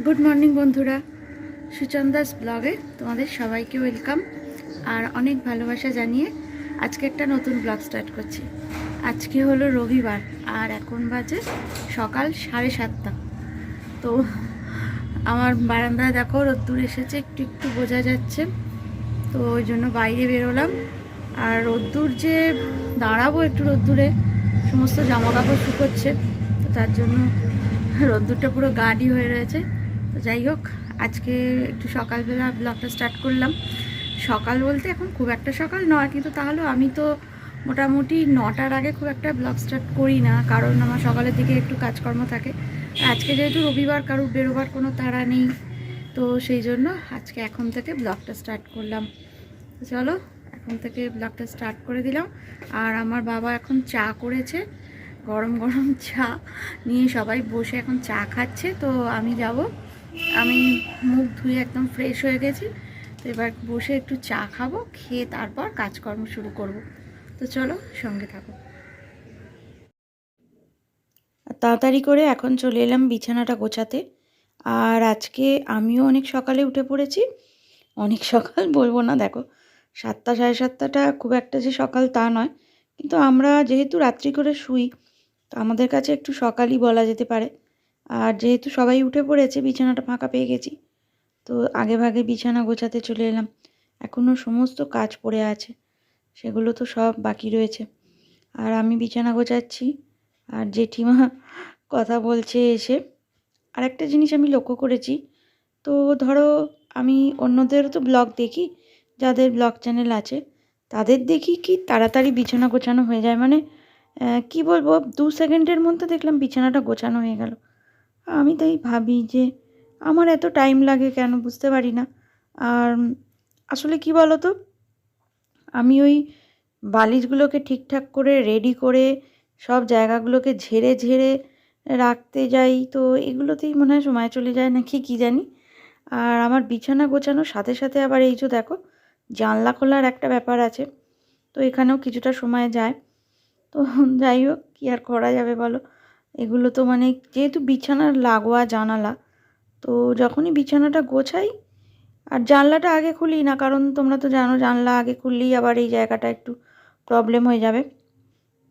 Good morning বন্ধুরা, সুচন্দাস ব্লগে তোমাদের সবাইকে ওয়েলকাম আর অনেক ভালোবাসা জানিয়ে আজকে একটা নতুন ব্লগ স্টার্ট করছি। আজকে হলো রবিবার আর এখন বাজে সকাল 7:30। তো আমার বারান্দায় দেখো রোদ্দুর এসেছে, একটু একটু বোঝা যাচ্ছে। তো ওই জন্য বাইরে বেরোলাম। আর রোদ্দুর যে দাঁড়াবো একটু রোদ্দুরে, সমস্ত জামা কাপড় শুকোচ্ছে, তো তার জন্য রোদ্দুরটা পুরো গাঢ়ই হয়ে রয়েছে। তো যাই হোক, আজকে একটু সকালবেলা ব্লগটা স্টার্ট করলাম। সকাল বলতে এখন খুব একটা সকাল নয়, কিন্তু তাহলেও আমি তো মোটামুটি 9টার আগে খুব একটা ব্লগ স্টার্ট করি না, কারণ আমার সকালের দিকে একটু কাজকর্ম থাকে। আজকে যেহেতু রবিবার, কারোর বেরোবার কোনো তাড়া নেই, তো সেই জন্য আজকে এখন থেকে ব্লগটা স্টার্ট করলাম। চলো, এখন থেকে ব্লগটা স্টার্ট করে দিলাম। আর আমার বাবা এখন চা করেছে, গরম গরম চা নিয়ে সবাই বসে এখন চা খাচ্ছে। তো আমি যাব, আমি মুখ ধুয়ে একদম ফ্রেশ হয়ে গেছি। তো এবার বসে একটু চা খাবো, খেয়ে তারপর কাজকর্ম শুরু করব। তো চলো, সঙ্গে থাকো। তাড়াতাড়ি করে এখন চলে এলাম বিছানাটা গোছাতে। আর আজকে আমিও অনেক সকালে উঠে পড়েছি। অনেক সকাল বলবো না, দেখো 7টা 7:30টা খুব একটা যে সকাল তা নয়, কিন্তু আমরা যেহেতু রাত্রি করে শুই, তো আমাদের কাছে একটু সকালই বলা যেতে পারে। আর যেহেতু সবাই উঠে পড়েছে, বিছানাটা ফাঁকা পেয়ে গেছি, তো আগে ভাগে বিছানা গোছাতে চলে এলাম। এখনও সমস্ত কাজ পড়ে আছে, সেগুলো তো সব বাকি রয়েছে। আর আমি বিছানা গোছাচ্ছি আর জেঠিমা কথা বলছে এসে। আর একটা জিনিস আমি লক্ষ্য করেছি, তো ধরো আমি অন্যদেরও তো ব্লগ দেখি, যাদের ব্লগ চ্যানেল আছে তাদের দেখি কি তাড়াতাড়ি বিছানা গোছানো হয়ে যায়, মানে কি বলবো, 2 সেকেন্ডের মধ্যে দেখলাম বিছানাটা গোছানো হয়ে গেল। আমি তাই ভাবি যে আমার এত টাইম লাগে কেন, বুঝতে পারি না। আর আসলে কি বলো তো, আমি ওই বালিশগুলোকে ঠিকঠাক করে রেডি করে সব জায়গাগুলোকে ঝেড়ে ঝেড়ে রাখতে যাই, তো এগুলোতেই মনে হয় সময় চলে যায় নাকি কী জানি। আর আমার বিছানা গোছানোর সাথে সাথে আবার এই যে দেখো, জানলা খোলার একটা ব্যাপার আছে, তো এখানেও কিছুটা সময় যায়। তো যাই হোক, কী আর করা যাবে বলো, এগুলো তো মানে যেহেতু বিছানার লাগোয়া জানালা, তো যখনই বিছানাটা গোছাই আর জানলাটা আগে খুলি না, কারণ তোমরা তো জানো জানলা আগে খুললেই আবার এই জায়গাটা একটু প্রবলেম হয়ে যাবে।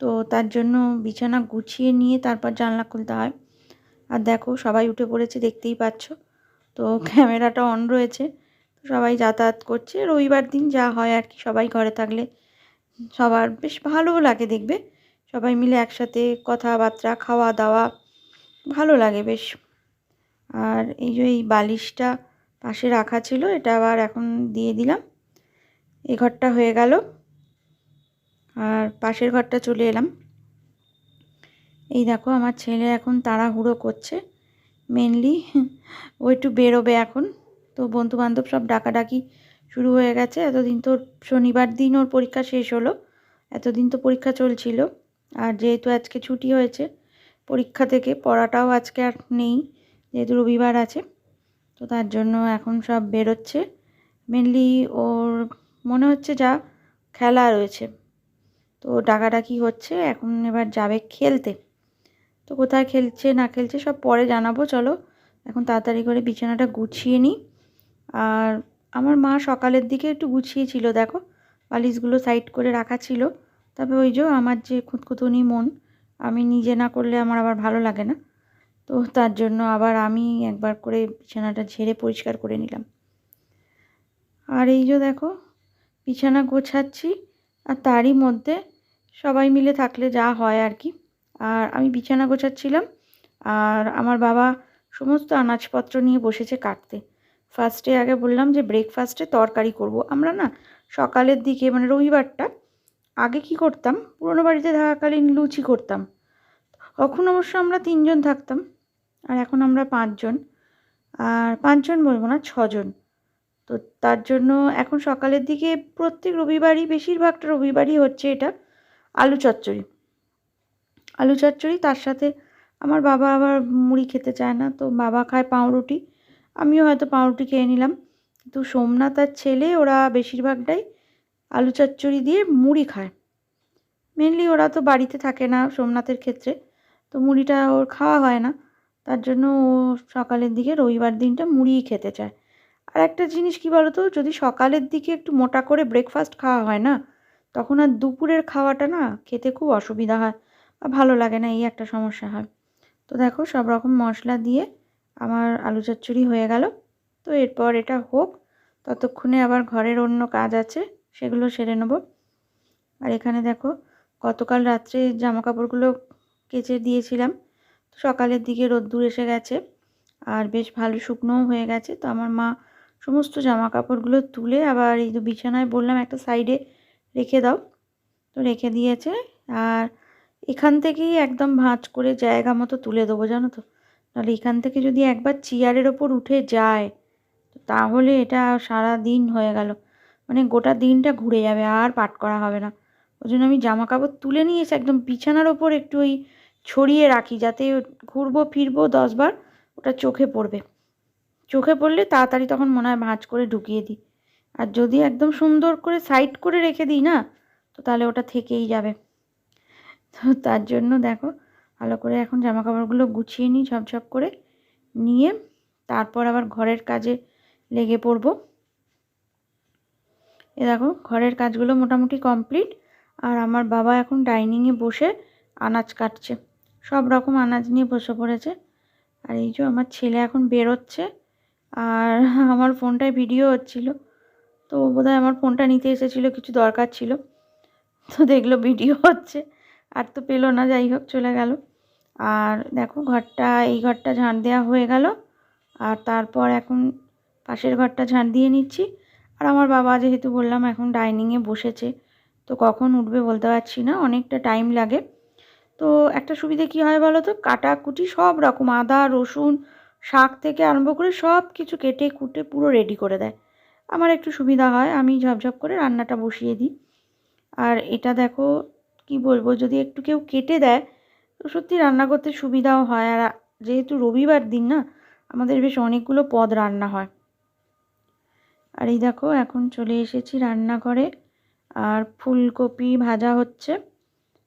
তো তার জন্য বিছানা গুছিয়ে নিয়ে তারপর জানলা খুলতে হয়। আর দেখো সবাই উঠে পড়েছে, দেখতেই পাচ্ছ। তো ক্যামেরাটা অন রয়েছে, তো সবাই যাতায়াত করছে। রবিবার দিন যা হয় আর কি, সবাই ঘরে থাকলে সবার বেশ ভালোও লাগে, দেখবে সবাই মিলে একসাথে কথাবার্তা, খাওয়া দাওয়া ভালো লাগে বেশ। আর এই যে এই বালিশটা পাশে রাখা ছিল, এটা আবার এখন দিয়ে দিলাম। এই ঘরটা হয়ে গেল, আর পাশের ঘরটা চলে এলাম। এই দেখো আমার ছেলে এখন তাড়াহুড়ো করছে, মেনলি ও একটু বেরোবে এখন। তো বন্ধুবান্ধব সব ডাকাডাকি শুরু হয়ে গেছে। এতদিন তো শনিবার দিন ওর পরীক্ষা শেষ হলো, এতদিন তো পরীক্ষা চলছিল। আর যেহেতু আজকে ছুটি হয়েছে পরীক্ষা থেকে, পড়াটাও আজকে আর নেই যেহেতু রবিবার আছে, তো তার জন্য এখন সব বেরোচ্ছে। মেনলি ওর মনে হচ্ছে যা খেলা রয়েছে, তো ডাকাডাকি হচ্ছে, এখন এবার যাবে খেলতে। তো কোথায় খেলছে না খেলছে সব পরে জানাবো। চলো এখন তাড়াতাড়ি করে বিছানাটা গুছিয়ে নিই। আর আমার মা সকালের দিকে একটু গুছিয়েছিল, দেখো বালিশগুলো সাইড করে রাখা ছিল। তবে ওই যে আমার যে খুঁতখুঁতুনি মন, আমি নিজে না করলে আমার আবার ভালো লাগে না, তো তার জন্য আবার আমি একবার করে বিছানাটা ঝেড়ে পরিষ্কার করে নিলাম। আর এই যে দেখো বিছানা গোছাচ্ছি, আর তারই মধ্যে সবাই মিলে থাকলে যা হয় আর কি। আর আমি বিছানা গোছাচ্ছিলাম, আর আমার বাবা সমস্ত আনাজপত্র নিয়ে বসেছে কাটতে। ফার্স্টে আগে বললাম যে ব্রেকফাস্টে তরকারি করব। আমরা না সকালের দিকে মানে রবিবারটা আগে কি করতাম, পুরনো বাড়িতে থাকাকালীন লুচি করতাম। তখন অবশ্য আমরা 3জন থাকতাম, আর এখন আমরা 5জন। আর 5জন বলবো না, 6জন। তো তার জন্য এখন সকালের দিকে প্রত্যেক রবিবারই, বেশিরভাগটা রবিবারই হচ্ছে এটা, আলু চচ্চড়ি। আলু চচ্চড়ি, তার সাথে আমার বাবা আবার মুড়ি খেতে চায় না, তো বাবা খায় পাউরুটি, আমিও হয়তো পাউরুটি খেয়ে নিলাম। কিন্তু সোমনাথ আর ছেলে ওরা বেশিরভাগটাই আলু চচ্চড়ি দিয়ে মুড়ি খায়। মেনলি ওরা তো বাড়িতে থাকে না সোমনাথের ক্ষেত্রে, তো মুড়িটা ওর খাওয়া হয় না। তার জন্য ও সকালের দিকে রবিবার দিনটা মুড়িই খেতে চায়। আর একটা জিনিস কী বলো তো, যদি সকালের দিকে একটু মোটা করে ব্রেকফাস্ট খাওয়া হয় না, তখন আর দুপুরের খাওয়াটা না খেতে খুব অসুবিধা হয় বা ভালো লাগে না, এই একটা সমস্যা হয়। তো দেখো সব রকম মশলা দিয়ে আমার আলু চচ্চড়ি হয়ে গেল। তো এরপর এটা হোক, ততক্ষণে আবার ঘরের অন্য কাজ আছে, সেগুলো সেরে নেব। আর এখানে দেখো গতকাল রাত্রে জামাকাপড়গুলো কেচে দিয়েছিলাম, তো সকালের দিকে রোদ্দুর এসে গেছে আর বেশ ভালো শুকনোও হয়ে গেছে। তো আমার মা সমস্ত জামাকাপড়গুলো তুলে আবার এই যে বিছানায় বললাম একটা সাইডে রেখে দাও, তো রেখে দিয়েছে। আর এখান থেকেই একদম ভাঁজ করে জায়গা মতো তুলে দেবো, জানো তো, নাহলে এখান থেকে যদি একবার চেয়ারের ওপর উঠে যায় তাহলে এটা সারা দিন হয়ে গেল, মানে গোটা দিনটা ঘুরে যাবে, আর পাট করা হবে না। ওই জন্য আমি জামা কাপড় তুলে নিয়ে এসে একদম বিছানার ওপর একটু ওই ছড়িয়ে রাখি, যাতে ঘুরবো ফিরবো 10 বার ওটা চোখে পড়বে। চোখে পড়লে তাড়াতাড়ি তখন মনে হয় ভাঁজ করে ঢুকিয়ে দিই। আর যদি একদম সুন্দর করে সাইড করে রেখে দিই না, তো তাহলে ওটা থেকেই যাবে। তো তার জন্য দেখো ভালো করে এখন জামা কাপড়গুলো গুছিয়ে নিই ঝপঝপ করে, নিয়ে তারপর আবার ঘরের কাজে লেগে পড়বো। এ দেখো ঘরের কাজগুলো মোটামুটি কমপ্লিট। আর আমার বাবা এখন ডাইনিংয়ে বসে আনাজ কাটছে, সব রকম আনাজ নিয়ে বসে পড়েছে। আর এই যে আমার ছেলে এখন বেরোচ্ছে, আর আমার ফোনটায় ভিডিও হচ্ছিল, তো বোধহয় আমার ফোনটা নিতে এসেছিলো, কিছু দরকার ছিল, তো দেখলো ভিডিও হচ্ছে আর তো পেলো না, যাই হোক চলে গেল। আর দেখো এই ঘরটা ঝাঁট দেওয়া হয়ে গেল, আর তারপর এখন পাশের ঘরটা ঝাঁট দিয়ে নিচ্ছি। আর আমার বাবা যেহেতু বললাম এখন ডাইনিংয়ে বসেছে, তো কখন উঠবে বলতে পারছি না, অনেকটা টাইম লাগে। তো একটা সুবিধে কী হয় বলো তো, কাটাকুটি সব রকম আদা রসুন শাক থেকে আরম্ভ করে সব কিছু কেটে কুটে পুরো রেডি করে দেয়। আমার একটু সুবিধা হয়, আমি ঝপঝপ করে রান্নাটা বসিয়ে দিই। আর এটা দেখো কি বলবো, যদি একটু কেউ কেটে দেয় তো সত্যি রান্না করতে সুবিধাও হয়। আর যেহেতু রবিবার দিন না, আমাদের বেশ অনেকগুলো পদ রান্না হয়। আর এই দেখো এখন চলে এসেছি রান্নাঘরে, আর ফুলকপি ভাজা হচ্ছে,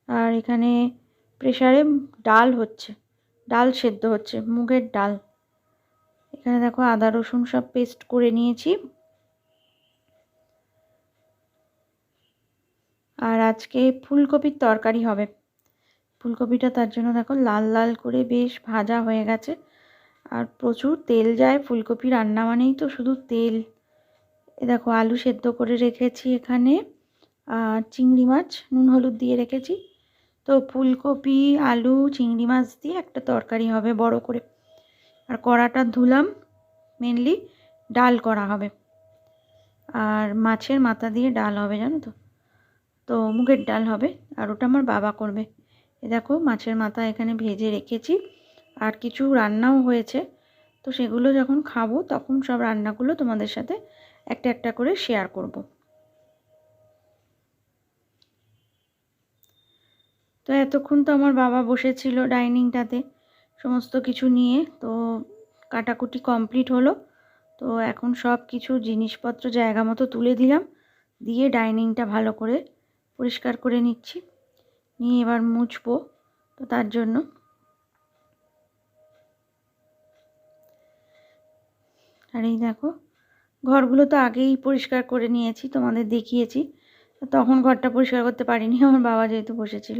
আর এখানে প্রেসারে ডাল হচ্ছে, ডাল সেদ্ধ হচ্ছে, মুগের ডাল। এখানে দেখো আদা রসুন সব পেস্ট করে নিয়েছি। আর আজকে ফুলকপির তরকারি হবে। ফুলকপিটা তার জন্য দেখো লাল লাল করে বেশ ভাজা হয়ে গেছে, আর প্রচুর তেল যায়, ফুলকপি রান্না মানেই তো শুধু তেল। এ দেখো আলু সেদ্ধ করে রেখেছি এখানে, আর চিংড়ি মাছ নুন হলুদ দিয়ে রেখেছি। তো ফুলকপি আলু চিংড়ি মাছ দিয়ে একটা তরকারি হবে বড় করে। আর কড়াটা ধুলাম, মেনলি ডাল করা হবে, আর মাছের মাথা দিয়ে ডাল হবে, জানো তো, তো মুগের ডাল হবে, আর ওটা আমার বাবা করবে। এ দেখো মাছের মাথা এখানে ভেজে রেখেছি, আর কিছু রান্নাও হয়েছে, তো সেগুলো যখন খাবো তখন সব রান্নাগুলো তোমাদের সাথে একটা একটা করে শেয়ার করব। তো এতক্ষণ তো আমার বাবা বসেছিল ডাইনিংটাতে সমস্ত কিছু নিয়ে, তো কাটাকুটি কমপ্লিট হলো। তো এখন সব কিছু জিনিসপত্র জায়গা মতো তুলে দিলাম, দিয়ে ডাইনিংটা ভালো করে পরিষ্কার করে নিচ্ছি, নিয়ে এবার মুছবো। তো তার জন্য আর এই দেখো ঘরগুলো তো আগেই পরিষ্কার করে নিয়েছি, তোমাদের দেখিয়েছি, তখন ঘরটা পরিষ্কার করতে পারিনি আমার বাবা যেহেতু বসেছিল।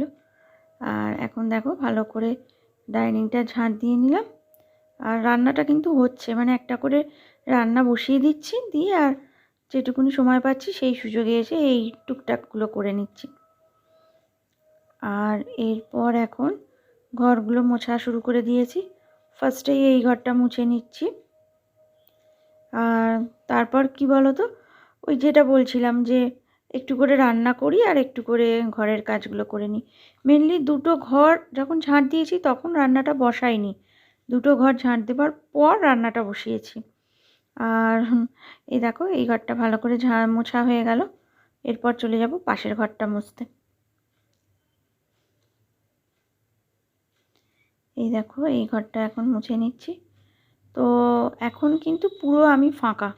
আর এখন দেখো ভালো করে ডাইনিংটা ঝাঁট দিয়ে নিলাম। আর রান্নাটা কিন্তু হচ্ছে, মানে একটা করে রান্না বসিয়ে দিচ্ছি, দিয়ে আর যেটুকুনি সময় পাচ্ছি সেই সুযোগে এসে এই টুকটাকগুলো করে নিচ্ছি। আর এরপর এখন ঘরগুলো মোছা শুরু করে দিয়েছি, ফার্স্টেই এই ঘরটা মুছে নিচ্ছি। আর তারপর কি বলো তো, ওই যেটা বলছিলাম যে একটু করে রান্না করি আর একটু করে ঘরের কাজগুলো করে নিই। মেনলি দুটো ঘর যখন ঝাঁট দিয়েছি তখন রান্নাটা বসাইনি, দুটো ঘর ঝাঁট দেবার পর রান্নাটা বসিয়েছি। আর এই দেখো এই ঘরটা ভালো করে মোছা হয়ে গেল, এরপর চলে যাব পাশের ঘরটা মুছতে। এই দেখো এই ঘরটা এখন মুছে নিচ্ছি। তো এখন কিন্তু পুরো আমি ফাঁকা,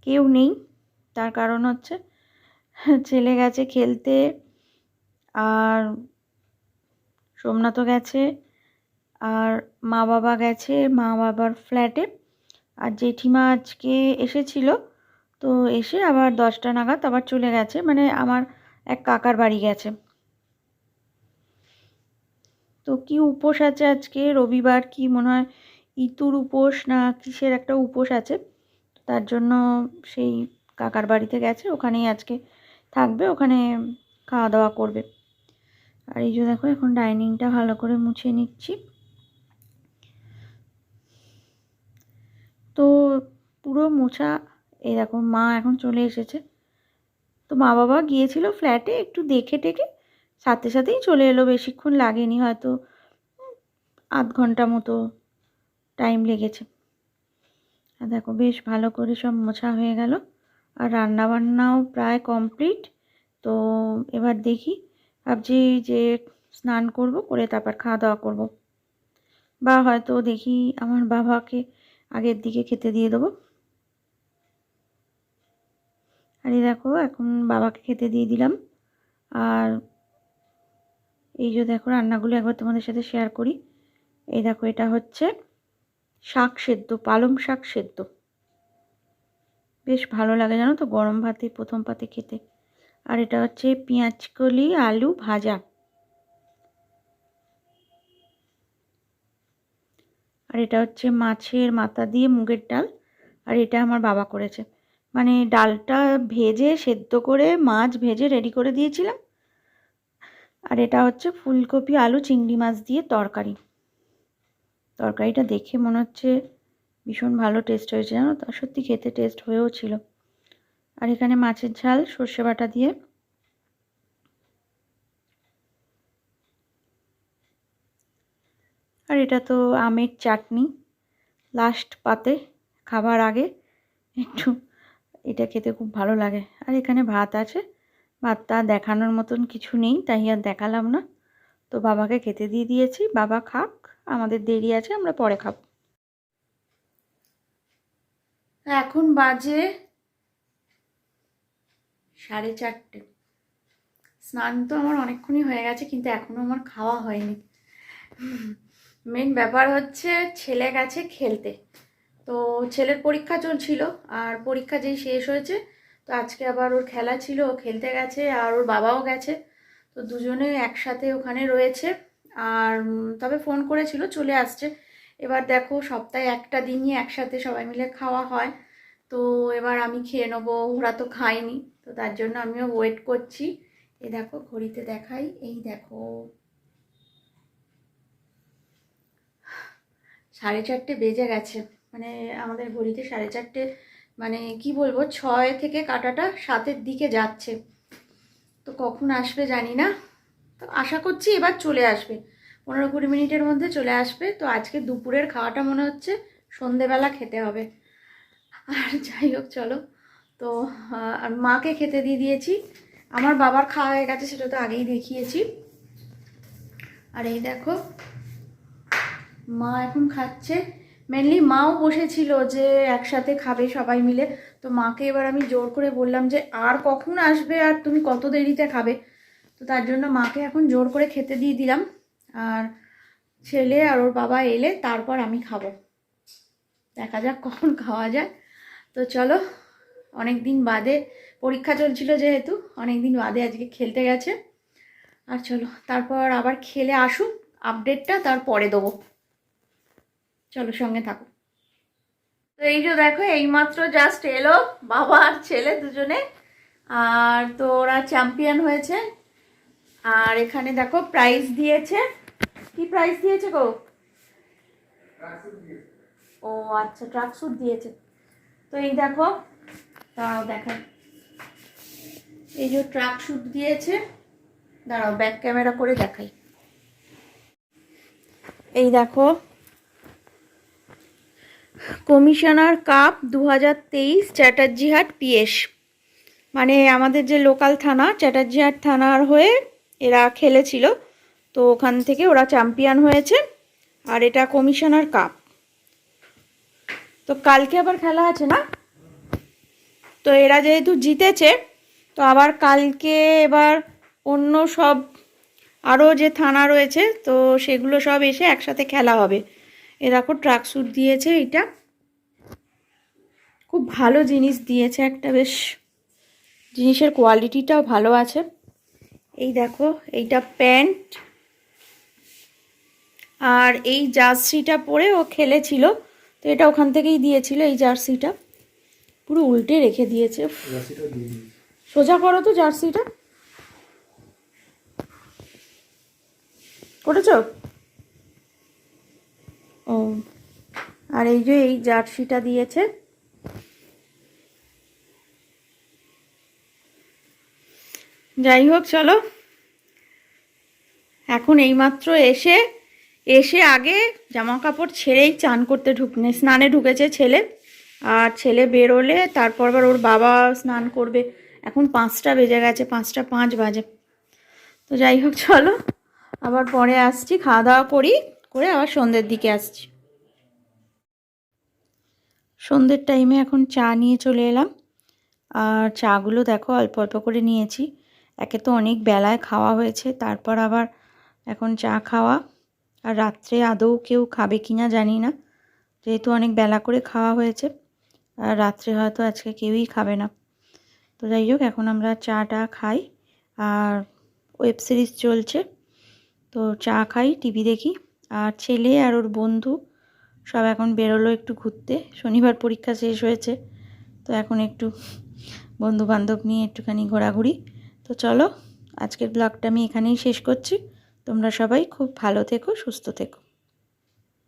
কেউ নেই, তার কারণ হচ্ছে ছেলে গেছে খেলতে, আর সোমনাথও গেছে, আর মা বাবা গেছে মা বাবার ফ্ল্যাটে। আর জেঠিমা আজকে এসেছিল, তো এসে আবার 10টা নাগাদ আবার চলে গেছে, মানে আমার এক কাকার বাড়ি গেছে। তো কি উপোস আছে আজকে, রবিবার, কি মনে হয় ইতুর উপোস না কিসের একটা উপোস আছে, তার জন্য সেই কাকার বাড়িতে গেছে, ওখানেই আজকে থাকবে, ওখানে খাওয়া দাওয়া করবে। আর এই যে দেখো এখন ডাইনিংটা ভালো করে মুছে নিচ্ছি। তো পুরো মোছা, এই দেখো মা এখন চলে এসেছে। তো মা বাবা গিয়েছিল ফ্ল্যাটে, একটু দেখে টেকে সাথে সাথেই চলে এলো, বেশিক্ষণ লাগেনি, হয়তো আধ ঘন্টা মতো টাইম লেগেছে। আর দেখো বেশ ভালো করে সব মোছা হয়ে গেল, আর রান্নাবান্নাও প্রায় কমপ্লিট। তো এবার দেখি, ভাবছি যে স্নান করব, করে তারপর খাওয়া দাওয়া করব, বা হয়তো দেখি আমার বাবাকে আগের দিকে খেতে দিয়ে দেবো। আর এই দেখো এখন বাবাকে খেতে দিয়ে দিলাম। আর এই যে দেখো রান্নাগুলো একবার তোমাদের সাথে শেয়ার করি। এই দেখো এটা হচ্ছে শাক সেদ্ধ, পালং শাক সেদ্ধ, বেশ ভালো লাগে জানো তো গরম ভাতে প্রথম পাতে খেতে। আর এটা হচ্ছে পেঁয়াজকলি আলু ভাজা। আর এটা হচ্ছে মাছের মাথা দিয়ে মুগের ডাল, আর এটা আমার বাবা করেছে, মানে ডালটা ভেজে সেদ্ধ করে মাছ ভেজে রেডি করে দিয়েছিলাম। আর এটা হচ্ছে ফুলকপি আলু চিংড়ি মাছ দিয়ে তরকারি। তরকারিটা দেখে মনে হচ্ছে ভীষণ ভালো টেস্ট হয়েছে জানো তো, সত্যি খেতে টেস্ট হয়েও ছিল। আর এখানে মাছের ঝাল সর্ষে বাটা দিয়ে। আর এটা তো আমের চাটনি, লাস্ট পাতে খাবার আগে একটু এটা খেতে খুব ভালো লাগে। আর এখানে ভাত আছে, ভাতটা দেখানোর মতন কিছু নেই, তাই আর দেখালাম না। তো বাবাকে খেতে দিয়ে দিয়েছি, বাবা খাক, আমাদের দেরি আছে, আমরা পরে খাব। এখন বাজে 4:30। স্নান তো আমার অনেকক্ষণই হয়ে গেছে, কিন্তু এখনও আমার খাওয়া হয়নি। মেন ব্যাপার হচ্ছে ছেলে গেছে খেলতে, তো ছেলের পরীক্ষা চলছিল, আর পরীক্ষা যেই শেষ হয়েছে, তো আজকে আবার ওর খেলা ছিল, ও খেলতে গেছে, আর ওর বাবাও গেছে, তো দুজনে একসাথে ওখানে রয়েছে। আর তবে ফোন করেছিল চলে আসছে। এবার দেখো সপ্তাহে একটা দিনই একসাথে সবাই মিলে খাওয়া হয়, তো এবার আমি খেয়ে নেবো, ওরা তো খায়নি, তো তার জন্য আমিও ওয়েট করছি। এই দেখো ঘড়িতে দেখাই, এই দেখো 4:30 বেজে গেছে, মানে আমাদের ঘড়িতে 4:30, মানে কি বলবো 6 থেকে কাঁটাটা 7-এর দিকে যাচ্ছে। তো কখন আসবে জানি না, তো আশা করছি এবার চলে আসবে, 15-20 মিনিটের মধ্যে চলে আসবে। তো আজকে দুপুরের খাওয়াটা মনে হচ্ছে সন্ধেবেলা খেতে হবে। আর যাই হোক চলো, তো আর মাকে খেতে দিয়ে দিয়েছি, আমার বাবার খাওয়া হয়ে গেছে, সেটা তো আগেই দেখিয়েছি। আর এই দেখো মা এখন খাচ্ছে, মেনলি মাও বসেছিল যে একসাথে খাবে সবাই মিলে। তো মাকে এবার আমি জোর করে বললাম যে আর কখন আসবে, আর তুমি কত দেরিতে খাবে, তো তার জন্য মাকে এখন জোর করে খেতে দিয়ে দিলাম। আর ছেলে আর ওর বাবা এলে তারপর আমি খাবো, দেখা যাক কখন খাওয়া যায়। তো চলো, অনেক দিন বাদে, পরীক্ষা চলছিল যেহেতু, অনেক দিন বাদে আজকে খেলতে গেছে। আর চলো তারপর আবার খেলে আসুক, আপডেটটা তারপরে দেবো, চলো সঙ্গে থাকো। তো এই যে দেখো এইমাত্র জাস্ট এলো বাবা আর ছেলে দুজনে, আর তো ওরা চ্যাম্পিয়ন হয়েছে। আর এখানে দেখো প্রাইজ দিয়েছে, কি প্রাইজ দিয়েছে গো? ও আচ্ছা, ট্রাক স্যুট দিয়েছে। তো এই দেখো, দাঁড়াও দেখাই, এই যে ট্রাক স্যুট দিয়েছে, দাঁড়াও ব্যাক ক্যামেরা করে দেখাই। এই দেখো কমিশনার কাপ 2023 চ্যাটার্জিহাট পিএস, মানে আমাদের যে লোকাল থানা চ্যাটার্জিহাট থানার হয়ে এরা খেলেছিল, তো ওখান থেকে ওরা চ্যাম্পিয়ন হয়েছে। আর এটা কমিশনার কাপ। তো কালকে আবার খেলা আছে না, তো এরা যেহেতু জিতেছে, তো আবার কালকে এবার অন্য সব আরও যে থানা রয়েছে তো সেগুলো সব এসে একসাথে খেলা হবে। এ দেখো ট্রাক স্যুট দিয়েছে, এইটা খুব ভালো জিনিস দিয়েছে, একটা বেশ জিনিসের কোয়ালিটিটাও ভালো আছে। এই দেখো এইটা প্যান্ট, আর এই জার্সিটা পরে ও খেলেছিল, তো এটা ওখান থেকেই দিয়েছিল। এই জার্সিটা পুরো উল্টে রেখে দিয়েছে, সোজা করো তো জার্সিটা, করেছ? ও, আর এই যে এই জার্সিটা দিয়েছে। যাই হোক চলো, এখন এইমাত্র এসে আগে জামা কাপড় ছেড়েই চান করতে স্নানে ঢুকেছে ছেলে, আর ছেলে বেরোলে তারপর আবার ওর বাবা স্নান করবে। এখন 5টা বেজে গেছে, 5টা 5 বাজে। তো যাই হোক চলো, আবার পরে আসছি, খাওয়া দাওয়া করে আবার সন্ধ্যের দিকে আসছি। সন্ধ্যের টাইমে এখন চা নিয়ে চলে এলাম, আর চাগুলো দেখো অল্প অল্প করে নিয়েছি। একে তো অনেক বেলায় খাওয়া হয়েছে, তারপর আবার এখন চা খাওয়া, আর রাত্রে আদৌ কেউ খাবে কি না জানি না, যেহেতু অনেক বেলা করে খাওয়া হয়েছে, আর রাত্রে হয়তো আজকে কেউই খাবে না। তো যাই হোক এখন আমরা চাটা খাই, আর ওয়েব সিরিজ চলছে, তো চা খাই, টিভি দেখি। আর ছেলে আর ওর বন্ধু সব এখন বেরোলো একটু ঘুরতে, শনিবার পরীক্ষা শেষ হয়েছে, তো এখন একটু বন্ধু বান্ধব নিয়ে একটুখানি ঘোরাঘুরি। তো চলো, আজকের ব্লগটা আমি এখানেই শেষ করছি। তোমরা সবাই খুব ভালো থেকো, সুস্থ থেকো।